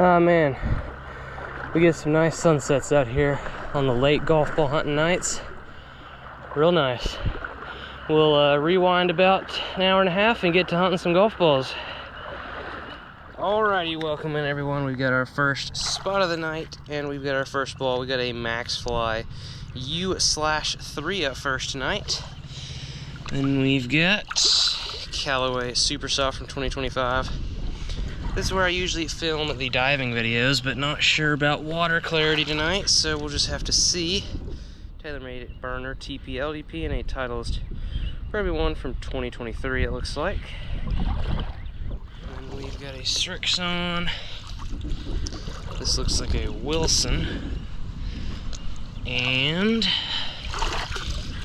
Ah man, we get some nice sunsets out here on the lake golf ball hunting nights. Real nice. We'll rewind about an hour and a half and get to hunting some golf balls. Alrighty, welcome in everyone. We've got our first spot of the night and we've got our first ball. We got a Maxfly U/3 up first tonight. Then we've got Callaway Super Soft from 2025. This is where I usually film the diving videos, but not sure about water clarity tonight, so we'll just have to see. TaylorMade burner TP LDP and a Titleist Pro V1 from 2023 it looks like. And we've got a Srixon. This looks like a Wilson. And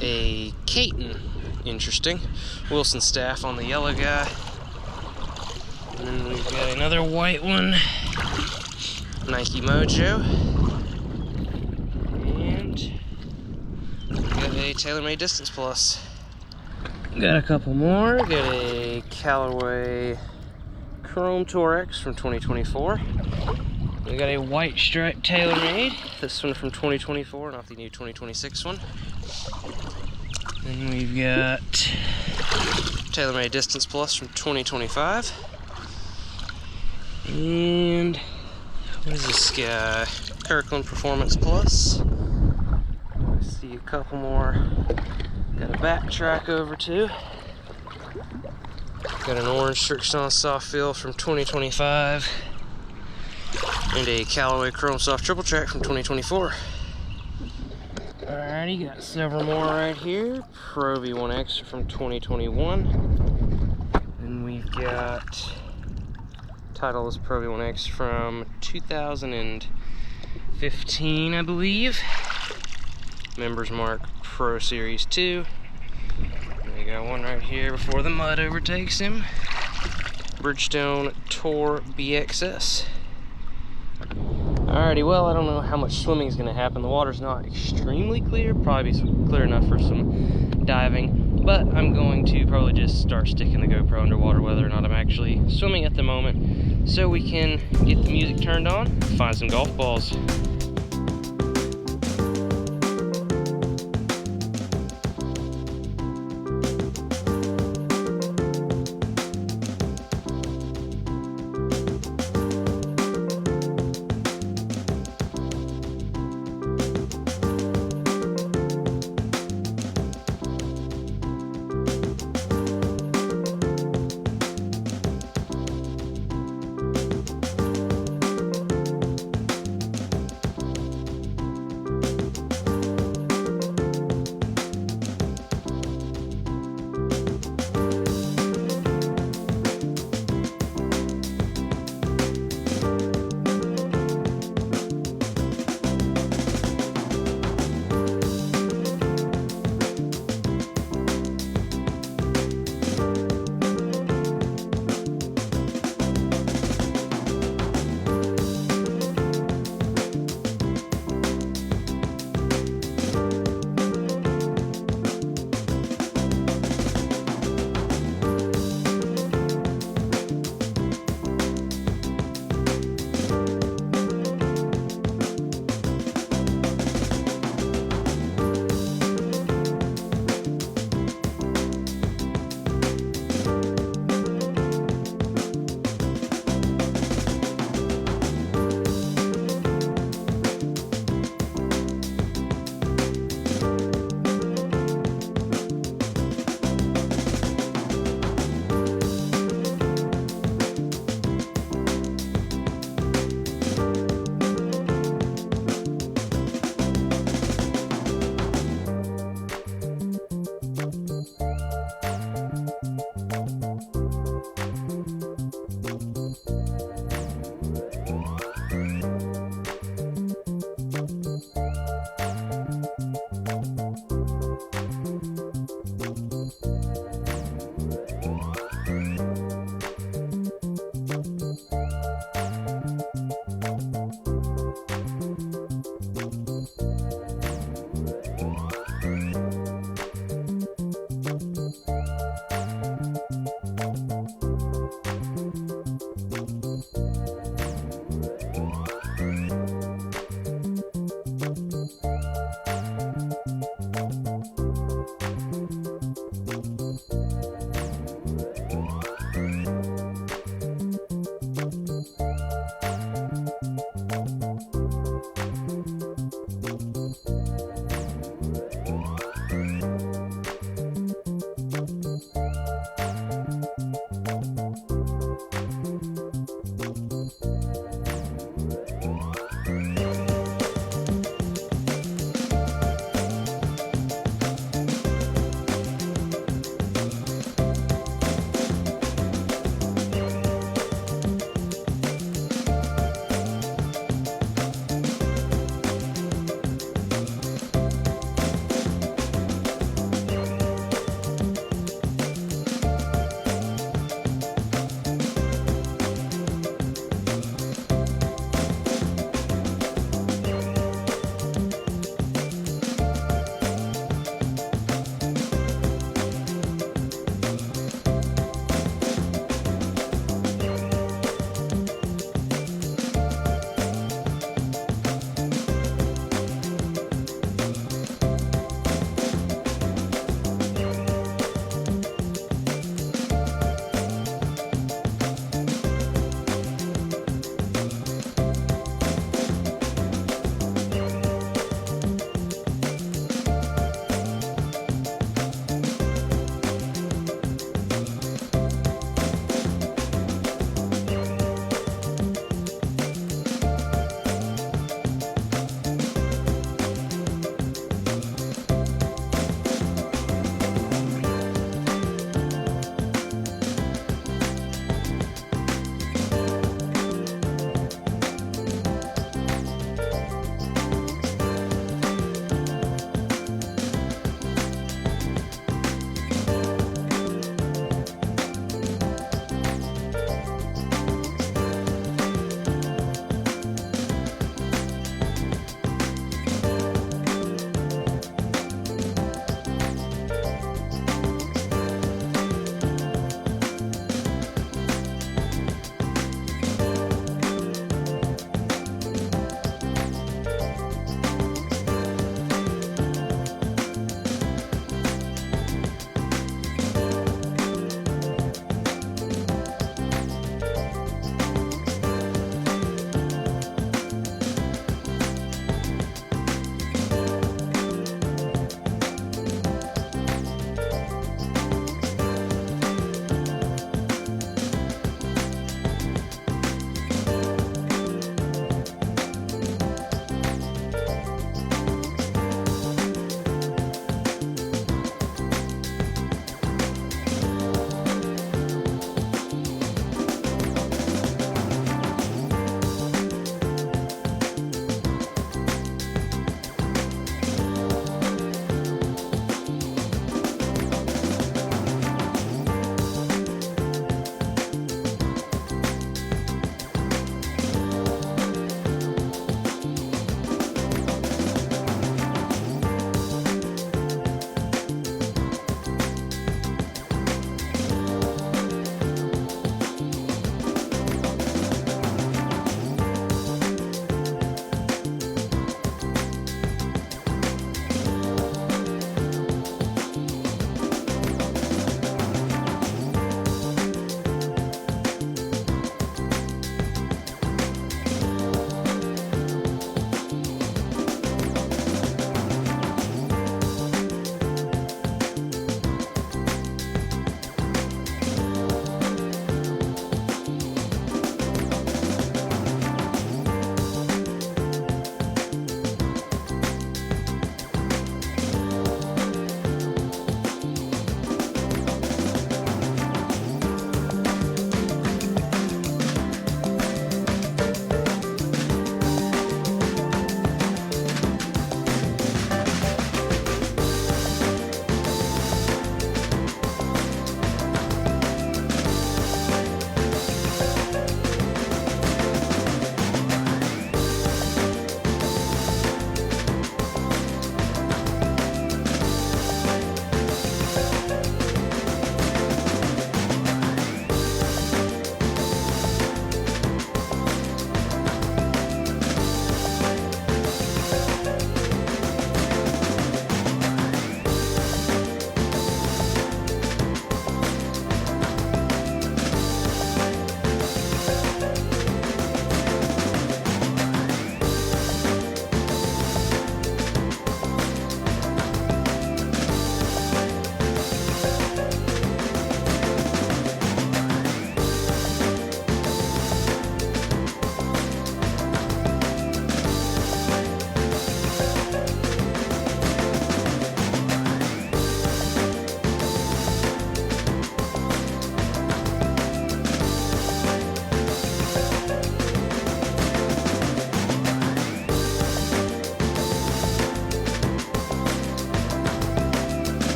a Caton. Interesting. Wilson staff on the yellow guy. And then we've got another white one. Nike Mojo. And we've got a TaylorMade Distance Plus. Got a couple more. Got a Callaway Chrome Tour X from 2024. We got a white stripe TaylorMade. This one from 2024, not the new 2026 one. Then we've got TaylorMade Distance Plus from 2025. And what is this guy? Kirkland Performance Plus. I see a couple more. Got a backtrack over to. Got an orange Srixon Soft Feel from 2025. And a Callaway Chrome Soft Triple Track from 2024. Alrighty, got several more right here. Pro V1X from 2021. Then we've got Titleist Pro V1X from 2015, I believe. Members Mark Pro Series 2. We got one right here before the mud overtakes him. Bridgestone Tour BXS. Alrighty, well, I don't know how much swimming is going to happen. The water's not extremely clear, probably clear enough for some diving, but I'm going to probably just start sticking the GoPro underwater whether or not I'm actually swimming at the moment, so we can get the music turned on and find some golf balls.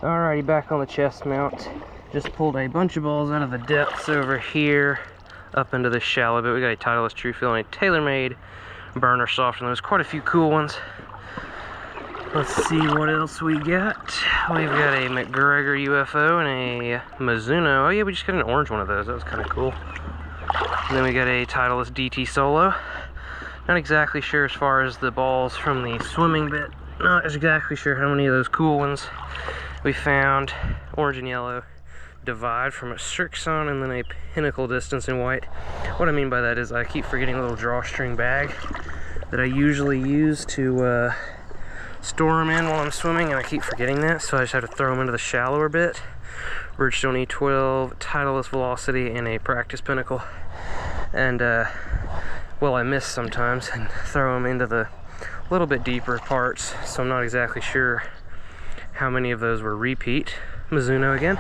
Alrighty, back on the chest mount. Just pulled a bunch of balls out of the depths over here up into this shallow bit. We got a Titleist Truefill and a TaylorMade burner soft, and there's quite a few cool ones. Let's see what else we got. We've got a McGregor UFO and a Mizuno. Oh yeah, we just got an orange one of those. That was kind of cool. And then we got a Titleist DT Solo. Not exactly sure as far as the balls from the swimming bit. Not exactly sure how many of those cool ones we found. Orange and yellow Divide from a Strixon, and then a Pinnacle Distance in white. What I mean by that is I keep forgetting a little drawstring bag that I usually use to store them in while I'm swimming, and I keep forgetting that, so I just have to throw them into the shallower bit. Bridgestone E12, Titleist Velocity, and a Practice Pinnacle. And well, I miss sometimes and throw them into the little bit deeper parts, so I'm not exactly sure how many of those were repeat. Mizuno again.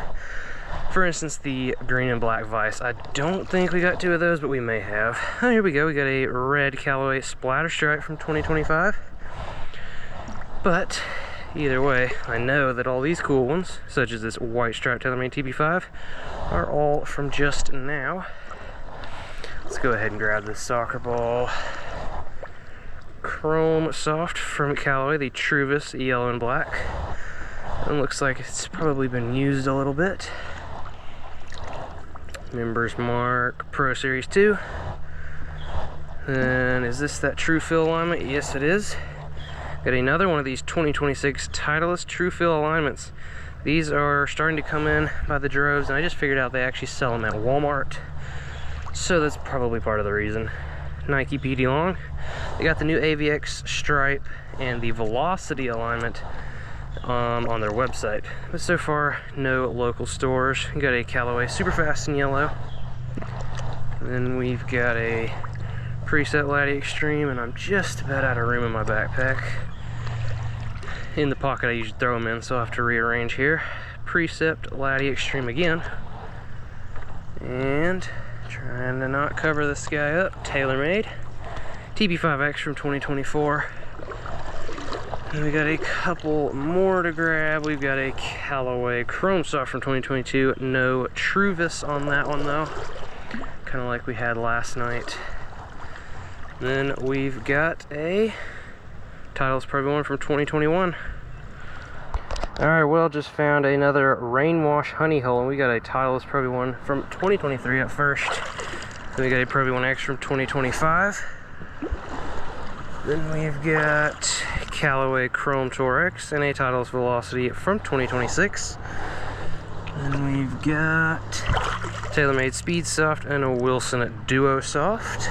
For instance, the green and black Vice. I don't think we got 2 of those, but we may have. Oh, here we go. We got a red Callaway Splatter Stripe from 2025. But either way, I know that all these cool ones, such as this white stripe TaylorMade TB5, are all from just now. Let's go ahead and grab this soccer ball. Chrome Soft from Callaway, the Truvis yellow and black. It looks like it's probably been used a little bit. Members Mark Pro Series 2. And is this that Truefill alignment? Yes, it is. Got another one of these 2026 Titleist Truefill alignments. These are starting to come in by the droves, and I just figured out they actually sell them at Walmart. So that's probably part of the reason. Nike PD Long. They got the new AVX stripe and the Velocity alignment on their website, but so far no local stores. We got a Callaway Superfast in yellow, and then we've got a Preset Laddie Extreme, and I'm just about out of room in my backpack. In the pocket I usually throw them in, so I'll have to rearrange here. Precept Laddie Extreme again, and trying to not cover this guy up, TaylorMade TB5X from 2024. And we got a couple more to grab. We've got a Callaway Chrome Soft from 2022. No Truvis on that one though, kind of like we had last night. Then we've got a Titleist Pro V1 from 2021. Alright, well, just found another Rainwash Honey Hole, and we got a Titleist Pro V1 from 2023 at first. Then we got a Pro V1X from 2025. Then we've got Callaway Chrome Tour X and a Titleist Velocity from 2026. Then we've got TaylorMade Speed Soft and a Wilson Duo Soft.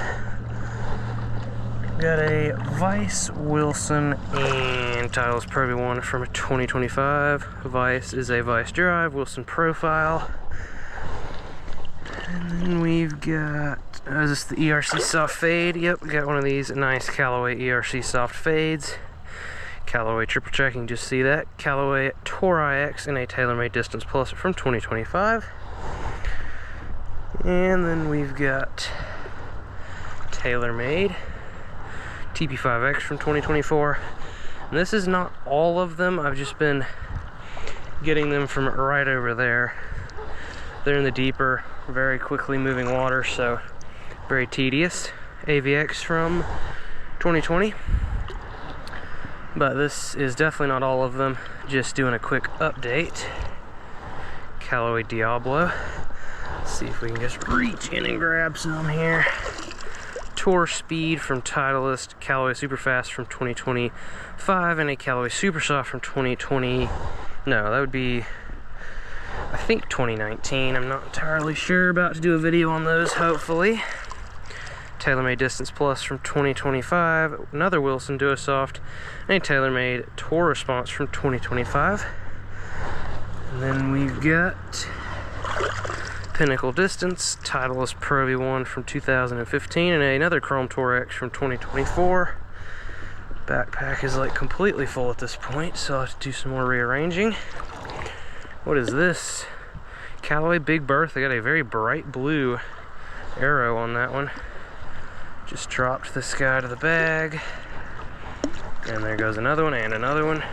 Got a Vice, Wilson, and Titleist Pro V1 from 2025. Vice is a Vice Drive, Wilson Profile. And then we've got, is this the ERC Soft Fade? Yep, we got one of these nice Callaway ERC Soft Fades. Callaway Triple Check, you can just see that. Callaway Tour IX and a TaylorMade Distance Plus from 2025. And then we've got TaylorMade TB5X from 2024. And this is not all of them. I've just been getting them from right over there. They're in the deeper, very quickly moving water, so very tedious. AVX from 2020. But this is definitely not all of them. Just doing a quick update. Callaway Diablo. Let's see if we can just reach in and grab some here. Tour Speed from Titleist, Callaway Superfast from 2025, and a Callaway Supersoft from 2020. No, that would be, I think, 2019. I'm not entirely sure. About to do a video on those, hopefully. TaylorMade Distance Plus from 2025, another Wilson Duo Soft, and a TaylorMade Tour Response from 2025. And then we've got Pinnacle Distance, Titleist Pro V1 from 2015, and another Chrome Tour X from 2024. Backpack is like completely full at this point, so I'll have to do some more rearranging. What is this? Callaway Big Bertha. They got a very bright blue arrow on that one. Just dropped this guy to the bag. And there goes another one and another one.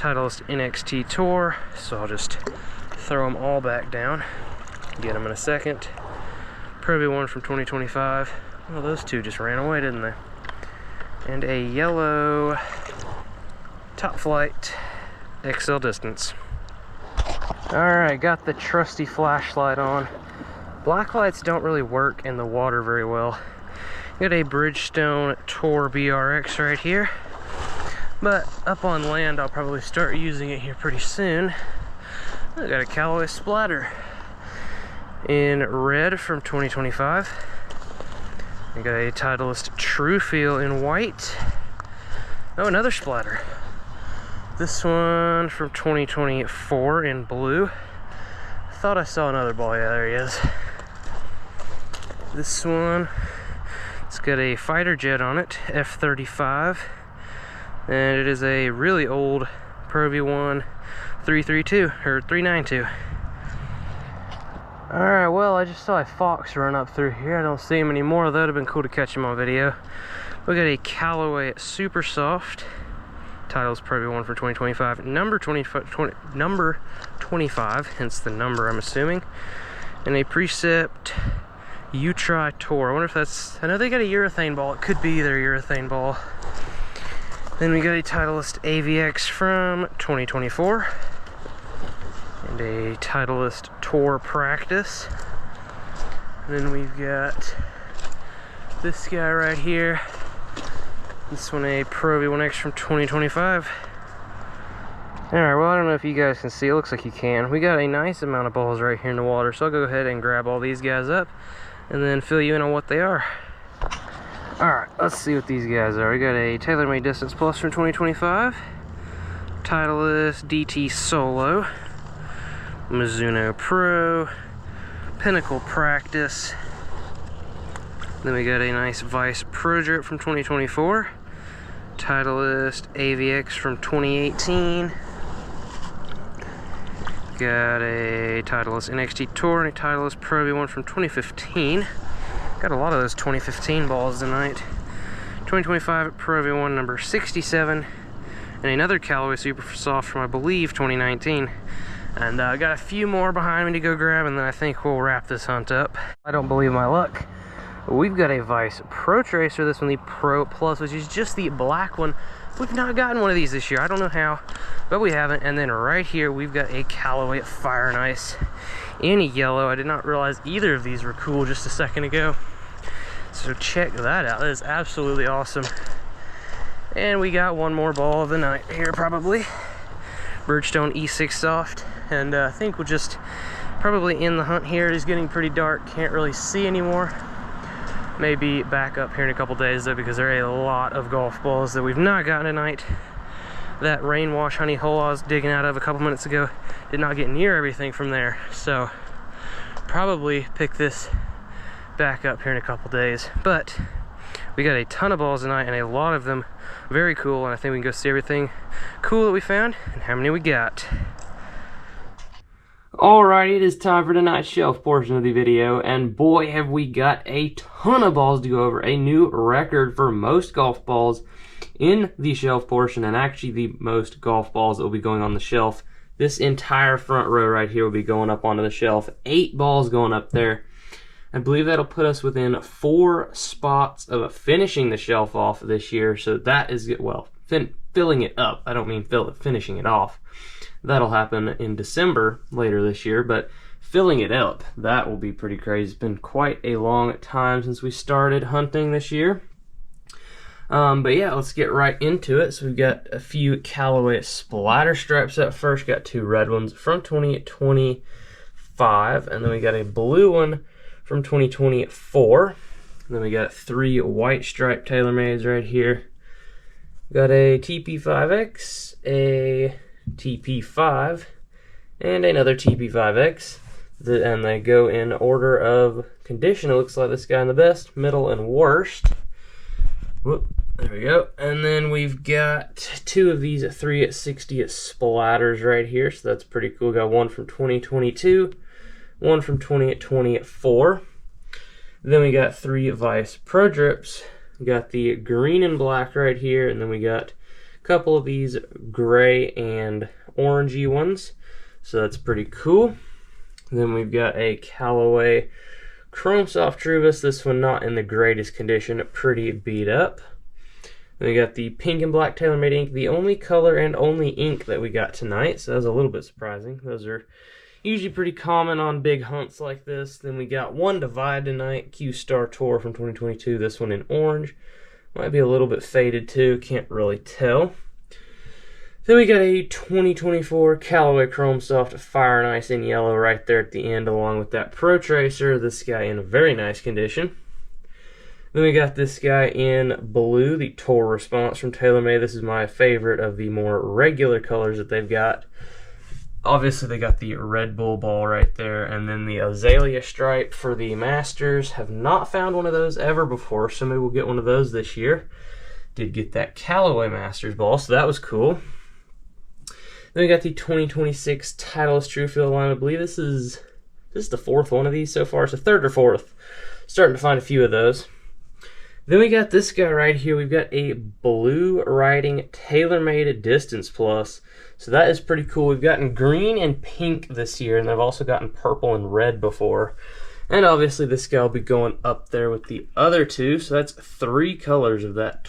Titleist NXT Tour, so I'll just throw them all back down. Get them in a second. Pro V1 from 2025. Well, those two just ran away, didn't they? And a yellow Top Flight XL Distance. Alright, got the trusty flashlight on. Black lights don't really work in the water very well. Got a Bridgestone Tour BRX right here. But up on land, I'll probably start using it here pretty soon. I got a Callaway Splatter in red from 2025. I got a Titleist Tru-Feel in white. Oh, another Splatter. This one from 2024 in blue. Thought I saw another ball. Yeah, there he is. This one, it's got a fighter jet on it, F35. And it is a really old Pro V1 332 or 392. Alright, well, I just saw a fox run up through here. I don't see him anymore. That would have been cool to catch him on video. We got a Callaway Super Soft. Titleist Pro V1 for 2025. Number 25, hence the number I'm assuming. And a Precept U-Tri Tour. I wonder if that's... I know they got a urethane ball. It could be their urethane ball. Then we got a Titleist AVX from 2024. And a Titleist Tour Practice. And then we've got this guy right here. This one a Pro V1X from 2025. Alright, well, I don't know if you guys can see. It looks like you can. We got a nice amount of balls right here in the water, so I'll go ahead and grab all these guys up and then fill you in on what they are. Alright, let's see what these guys are. We got a TaylorMade Distance Plus from 2025. Titleist DT Solo. Mizuno Pro. Pinnacle Practice. Then we got a nice Vice Pro Drip from 2024. Titleist AVX from 2018. Got a Titleist NXT Tour and a Titleist Pro V1 from 2015. Got a lot of those 2015 balls tonight. 2025 Pro V1 number 67. And another Callaway Super Soft from, I believe, 2019. And I got a few more behind me to go grab, and then I think we'll wrap this hunt up. I don't believe my luck. We've got a Vice Pro Tracer, this one the Pro Plus, which is just the black one. We've not gotten one of these this year. I don't know how, but we haven't. And then right here, we've got a Callaway Fire and Ice in yellow. I did not realize either of these were cool just a second ago. So check that out. That is absolutely awesome. And we got one more ball of the night here, probably. Bridgestone E6 Soft. And I think we'll just probably end the hunt here. It is getting pretty dark. Can't really see anymore. Maybe back up here in a couple days though, because there are a lot of golf balls that we've not gotten tonight. That Rainwash honey hole I was digging out of a couple minutes ago did not get near everything from there, so probably pick this back up here in a couple days. But we got a ton of balls tonight, and a lot of them very cool, and I think we can go see everything cool that we found and how many we got. Alright, it is time for tonight's shelf portion of the video, and boy have we got a ton of balls to go over. A new record for most golf balls in the shelf portion, and actually the most golf balls that will be going on the shelf. This entire front row right here will be going up onto the shelf. 8 balls going up there. I believe that'll put us within 4 spots of finishing the shelf off this year, so that is, well, filling it up. I don't mean finishing it off. That'll happen in December later this year, but filling it up, that will be pretty crazy. It's been quite a long time since we started hunting this year. But yeah, let's get right into it. So we've got a few Callaway Splatter Stripes up first. Got 2 red ones from 2025, and then we got a blue one from 2024. And then we got 3 white stripe TaylorMades right here. Got a TP5X, a TP5, and another TP5X, and they go in order of condition. It looks like this guy in the best, middle, and worst. Whoop, there we go. And then we've got 2 of these 360 splatters right here, so that's pretty cool. Got one from 2022, one from 2024. Then we got 3 Vice Pro Drips. We got the green and black right here, and then we got couple of these gray and orangey ones, so that's pretty cool. Then we've got a Callaway Chrome Soft Trouvis. This one not in the greatest condition, pretty beat up. Then we got the pink and black TaylorMade ink, the only color and only ink that we got tonight, so that was a little bit surprising. Those are usually pretty common on big hunts like this. Then we got one Divide tonight, Q Star Tour from 2022, this one in orange. Might be a little bit faded too, can't really tell. Then we got a 2024 Callaway Chrome Soft Fire and Ice in yellow right there at the end, along with that Pro Tracer, this guy in a very nice condition. Then we got this guy in blue, the Tour Response from TaylorMade. This is my favorite of the more regular colors that they've got. Obviously, they got the Red Bull ball right there, and then the Azalea stripe for the Masters. Have not found one of those ever before, so maybe we'll get one of those this year. Did get that Callaway Masters ball, so that was cool. Then we got the 2026 Titleist TrueFeel line. I believe this is the fourth one of these so far. So third or fourth. Starting to find a few of those. Then we got this guy right here. We've got a Blue Riding TaylorMade Distance Plus. So that is pretty cool. We've gotten green and pink this year, and I've also gotten purple and red before. And obviously this guy will be going up there with the other two. So that's 3 colors of that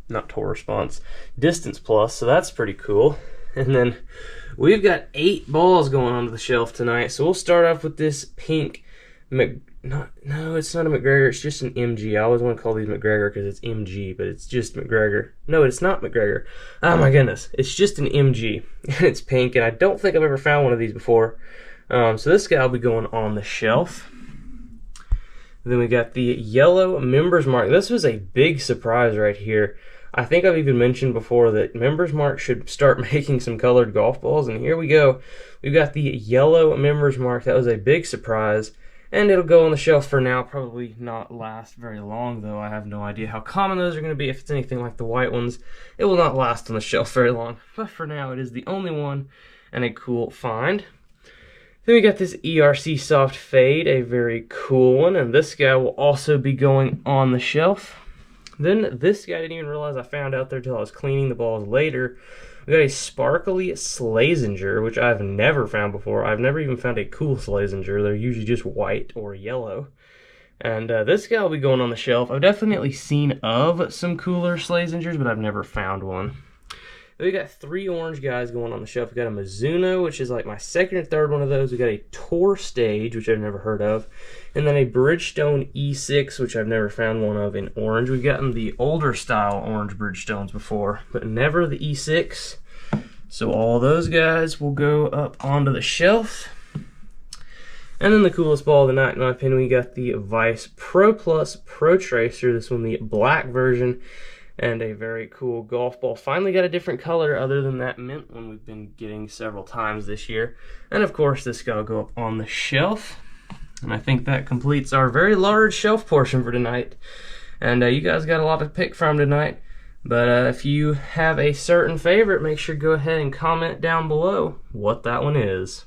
not Tour Response, Distance Plus. So that's pretty cool. And then we've got 8 balls going onto the shelf tonight. So we'll start off with this pink no, it's not a McGregor, it's just an MG. I always want to call these McGregor because it's MG, but it's just McGregor. No, it's not McGregor. Oh my goodness, it's just an MG, and it's pink, and I don't think I've ever found one of these before. So this guy will be going on the shelf. Then we got the yellow Members Mark. This was a big surprise right here. I think I've even mentioned before that Members Mark should start making some colored golf balls, and here we go. We've got the yellow Members Mark. That was a big surprise. And it'll go on the shelf for now, probably not last very long though. I have no idea how common those are going to be. If it's anything like the white ones, it will not last on the shelf very long. But for now, it is the only one and a cool find. Then we got this ERC Soft Fade, a very cool one, and this guy will also be going on the shelf. Then this guy I didn't even realize I found out there until I was cleaning the balls later. We got a sparkly Slazenger, which I've never found before. I've never even found a cool Slazenger. They're usually just white or yellow. And this guy will be going on the shelf. I've definitely seen of some cooler Slazengers, but I've never found one. Then we got 3 orange guys going on the shelf. We got a Mizuno, which is like my second or third one of those. We got a Tour Stage, which I've never heard of. And then a Bridgestone E6, which I've never found one of in orange. We've gotten the older style orange Bridgestones before, but never the E6. So all those guys will go up onto the shelf. And then the coolest ball of the night, in my opinion, we got the Vice Pro Plus Pro Tracer. This one, the black version, and a very cool golf ball. Finally got a different color other than that mint one we've been getting several times this year. And of course, this guy will go up on the shelf. And I think that completes our very large shelf portion for tonight. And you guys got a lot to pick from tonight. But if you have a certain favorite, make sure to go ahead and comment down below what that one is.